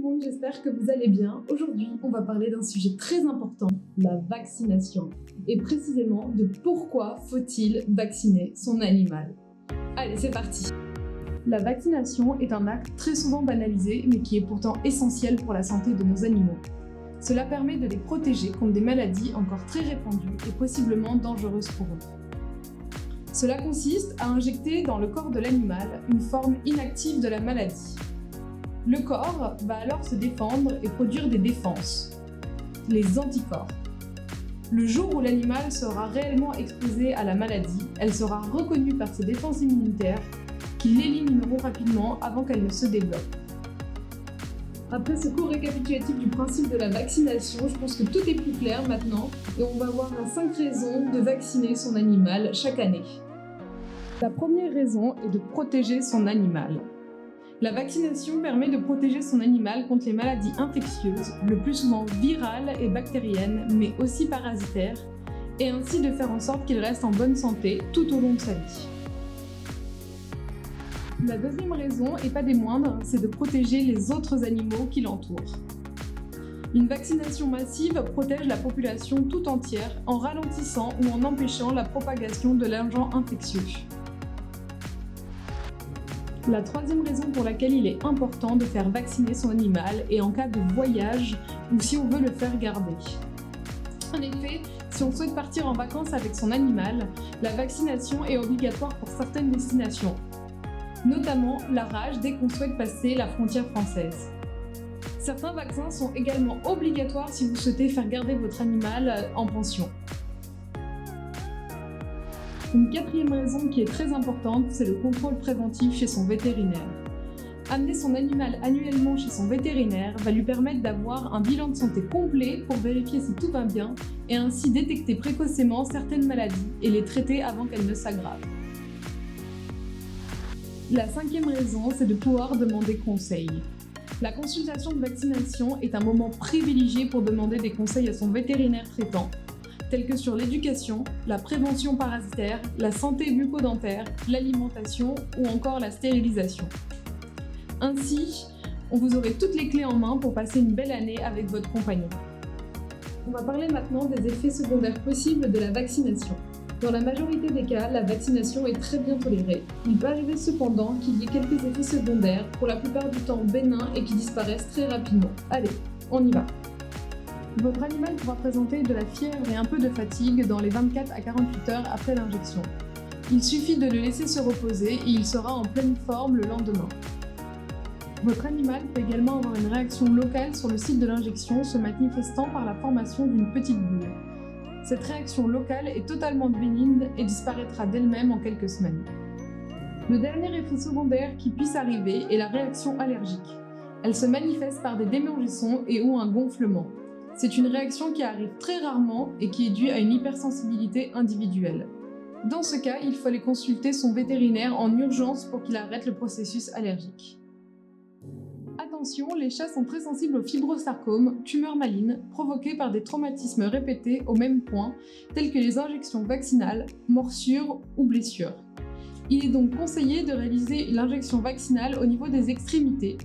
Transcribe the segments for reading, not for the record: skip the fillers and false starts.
monde, j'espère que vous allez bien. Aujourd'hui, on va parler d'un sujet très important, la vaccination. Et précisément de pourquoi faut-il vacciner son animal. Allez, c'est parti. La vaccination est un acte très souvent banalisé, mais qui est pourtant essentiel pour la santé de nos animaux. Cela permet de les protéger contre des maladies encore très répandues et possiblement dangereuses pour eux. Cela consiste à injecter dans le corps de l'animal une forme inactive de la maladie. Le corps va alors se défendre et produire des défenses, les anticorps. Le jour où l'animal sera réellement exposé à la maladie, elle sera reconnue par ses défenses immunitaires qui l'élimineront rapidement avant qu'elle ne se développe. Après ce court récapitulatif du principe de la vaccination, je pense que tout est plus clair maintenant et on va voir 5 raisons de vacciner son animal chaque année. La première raison est de protéger son animal. La vaccination permet de protéger son animal contre les maladies infectieuses, le plus souvent virales et bactériennes, mais aussi parasitaires, et ainsi de faire en sorte qu'il reste en bonne santé tout au long de sa vie. La deuxième raison, et pas des moindres, c'est de protéger les autres animaux qui l'entourent. Une vaccination massive protège la population tout entière en ralentissant ou en empêchant la propagation de l'agent infectieux. La troisième raison pour laquelle il est important de faire vacciner son animal est en cas de voyage ou si on veut le faire garder. En effet, si on souhaite partir en vacances avec son animal, la vaccination est obligatoire pour certaines destinations, notamment la rage dès qu'on souhaite passer la frontière française. Certains vaccins sont également obligatoires si vous souhaitez faire garder votre animal en pension. Une quatrième raison qui est très importante, c'est le contrôle préventif chez son vétérinaire. Amener son animal annuellement chez son vétérinaire va lui permettre d'avoir un bilan de santé complet pour vérifier si tout va bien et ainsi détecter précocement certaines maladies et les traiter avant qu'elles ne s'aggravent. La cinquième raison, c'est de pouvoir demander conseil. La consultation de vaccination est un moment privilégié pour demander des conseils à son vétérinaire traitant, tels que sur l'éducation, la prévention parasitaire, la santé bucco-dentaire, l'alimentation ou encore la stérilisation. Ainsi, vous aurez toutes les clés en main pour passer une belle année avec votre compagnon. On va parler maintenant des effets secondaires possibles de la vaccination. Dans la majorité des cas, la vaccination est très bien tolérée. Il peut arriver cependant qu'il y ait quelques effets secondaires, pour la plupart du temps bénins et qui disparaissent très rapidement. Allez, on y va! Votre animal pourra présenter de la fièvre et un peu de fatigue dans les 24 à 48 heures après l'injection. Il suffit de le laisser se reposer et il sera en pleine forme le lendemain. Votre animal peut également avoir une réaction locale sur le site de l'injection se manifestant par la formation d'une petite boule. Cette réaction locale est totalement bénigne et disparaîtra d'elle-même en quelques semaines. Le dernier effet secondaire qui puisse arriver est la réaction allergique. Elle se manifeste par des démangeaisons et ou un gonflement. C'est une réaction qui arrive très rarement et qui est due à une hypersensibilité individuelle. Dans ce cas, il faut aller consulter son vétérinaire en urgence pour qu'il arrête le processus allergique. Attention, les chats sont très sensibles aux fibrosarcomes, tumeurs malignes, provoquées par des traumatismes répétés au même point, tels que les injections vaccinales, morsures ou blessures. Il est donc conseillé de réaliser l'injection vaccinale au niveau des extrémités,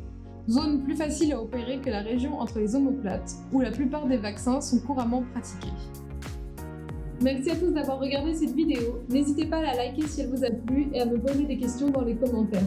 zone plus facile à opérer que la région entre les omoplates, où la plupart des vaccins sont couramment pratiqués. Merci à tous d'avoir regardé cette vidéo. N'hésitez pas à la liker si elle vous a plu et à me poser des questions dans les commentaires.